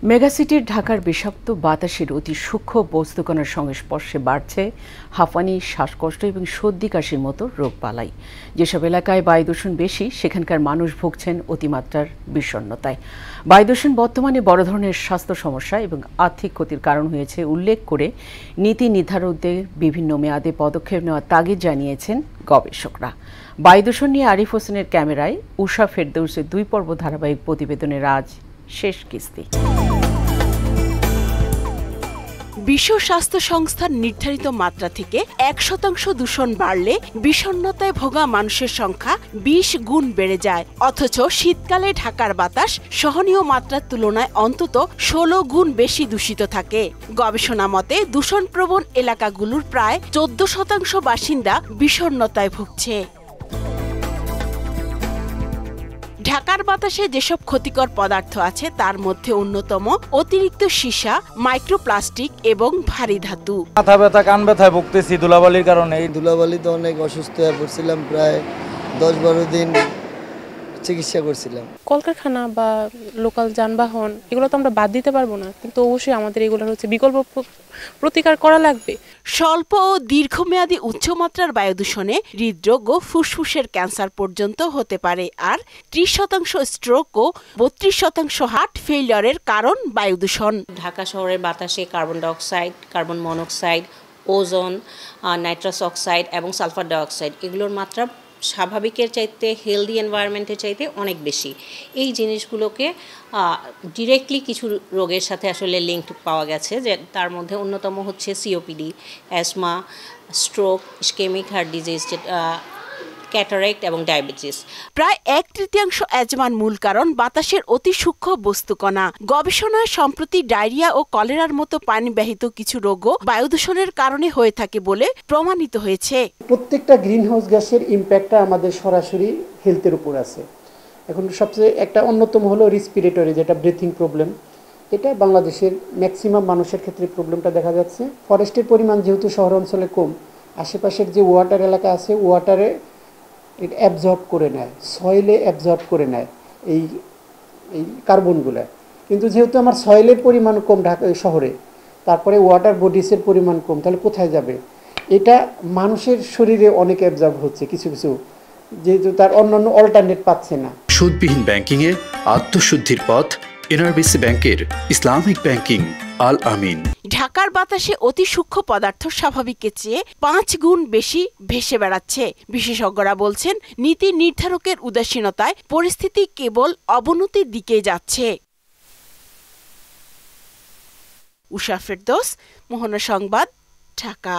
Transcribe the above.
মেগাসিটির ঢাকার বিষাক্ত বাতাসের অতি সূক্ষ্ম বস্তুকণার সংস্পর্শে বাড়ছে হাঁফানি, শ্বাসকষ্ট এবং সর্দি কাশির মতো রোগবালাই। যেসব এলাকায় বায়ুদূষণ বেশি সেখানকার মানুষ ভুগছেন অতিমাত্রার বিষণ্ণতায়। বায়ুদূষণ বর্তমানে বড় ধরনের স্বাস্থ্য সমস্যা এবং আর্থিক ক্ষতির কারণ হয়েছে উল্লেখ করে নীতি নির্ধারকদের বিভিন্ন মেয়াদে পদক্ষেপ নেওয়ার তাগিদ জানিয়েছেন গবেষকরা। বায়ুদূষণ নিয়ে আরিফ হোসেনের ক্যামেরায় উষা ফেরদৌসের 2 পর্ব ধারাবাহিক প্রতিবেদনের আজ শেষ কিস্তি। বিশ্ব স্বাস্থ্য সংস্থার নির্ধারিত মাত্রা থেকে 1% দূষণ বাড়লে বিষণ্ণতায় ভোগা মানুষের সংখ্যা 20 গুণ বেড়ে যায়। অথচ শীতকালে ঢাকার বাতাস সহনীয় মাত্রার তুলনায় অন্তত 16 গুণ বেশি দূষিত থাকে। গবেষণা মতে দূষণপ্রবণ এলাকাগুলোর প্রায় 14% বাসিন্দা বিষণ্ণতায় ভুগছে। ঢাকার বাতাসে যেসব ক্ষতিকর পদার্থ আছে তার মধ্যে অন্যতম অতিরিক্ত সীসা, মাইক্রোপ্লাস্টিক এবং ভারী ধাতু। মাথা ব্যথা, কান ব্যথায় ভুগতেছি ধুলাবালির কারণে। এই ধুলাবালিতে অনেক অসুস্থ হয়ে পড়ছিলাম, প্রায় 10-12 দিন চিকিৎসা করছিলাম। কলকারখানা বা লোকাল যানবাহন এগুলো তো আমরা বাদ দিতে পারবো না, কিন্তু অবশ্যই আমাদের এগুলোর বিকল্প প্রতিকার করা লাগবে। স্বল্প ও দীর্ঘমেয়াদী উচ্চমাত্রার বায়ুদূষণে হৃদরোগ ও ফুসফুসের ক্যান্সার পর্যন্ত হতে পারে, আর 30% স্ট্রোক ও 32% হার্ট ফেইলিয়রের কারণ বায়ুদূষণ। ঢাকা শহরের বাতাসে carbon dioxide, carbon monoxide, ozone, nitrous oxide এবং সালফার ডাইঅক্সাইড এগুলোর মাত্রা স্বাভাবিকের চাইতে, হেলদি এনভায়রনমেন্টের চাইতে অনেক বেশি। এই জিনিসগুলোকে ডিরেক্টলি কিছু রোগের সাথে আসলে লিঙ্ক পাওয়া গেছে, যে তার মধ্যে অন্যতম হচ্ছে COPD, asthma, stroke, ischaemic heart disease, cataract এবং ডায়াবেটিস। প্রায় 1/3 অ্যাজমার মূল কারণ বাতাসের অতি সূক্ষ্ম বস্তুকণা। গবেষণায় সম্প্রতি ডায়রিয়া ও কলেরার মতো পানিবাহিত কিছু রোগও বায়ুদূষণের কারণে হয়ে থাকে বলে প্রমাণিত হয়েছে। প্রত্যেকটা গ্রিনহাউস গ্যাসের ইম্প্যাক্টটা আমাদের সরাসরি হেলথের উপর আছে। এখন সবচেয়ে একটা অন্যতম হলো রেসপিরেটরি, যেটা ব্রিথিং প্রবলেম। এটা বাংলাদেশের ম্যাক্সিমাম মানুষের ক্ষেত্রে প্রবলেমটা দেখা যাচ্ছে। ফরেস্টের পরিমাণ যেহেতু শহর অঞ্চলে কম, আশেপাশের যে ওয়াটার এলাকা আছে ওয়াটারে অ্যাবজর্ব করে নেয়, সয়েলে অ্যাবজর্ব করে নেয় এই কার্বনগুলো। কিন্তু যেহেতু আমার সয়েলের পরিমাণ কম ঢাকা শহরে, তারপরে ওয়াটার বডিসের পরিমাণ কম, তাহলে কোথায় যাবে? এটা মানুষের শরীরে অনেক অ্যাবজর্ব হচ্ছে কিছু কিছু, যেহেতু তার অন্যান্য অল্টারনেট পাচ্ছে না। সুদবিহীন ব্যাংকিংয়ে আত্মশুদ্ধির পথ এনআরবিসি ব্যাংকের ইসলামিক ব্যাংকিং আল আমিন। ঢাকার বাতাসে অতি সূক্ষ্ম পদার্থ স্বাভাবিকের চেয়ে 5 গুণ বেশি ভেসে বেড়াচ্ছে। বিশেষজ্ঞরা বলছেন নীতি নির্ধারকের উদাসীনতায় পরিস্থিতি কেবল অবনতির দিকে যাচ্ছে। উষা ফেরদৌস, মোহনা সংবাদ, ঢাকা।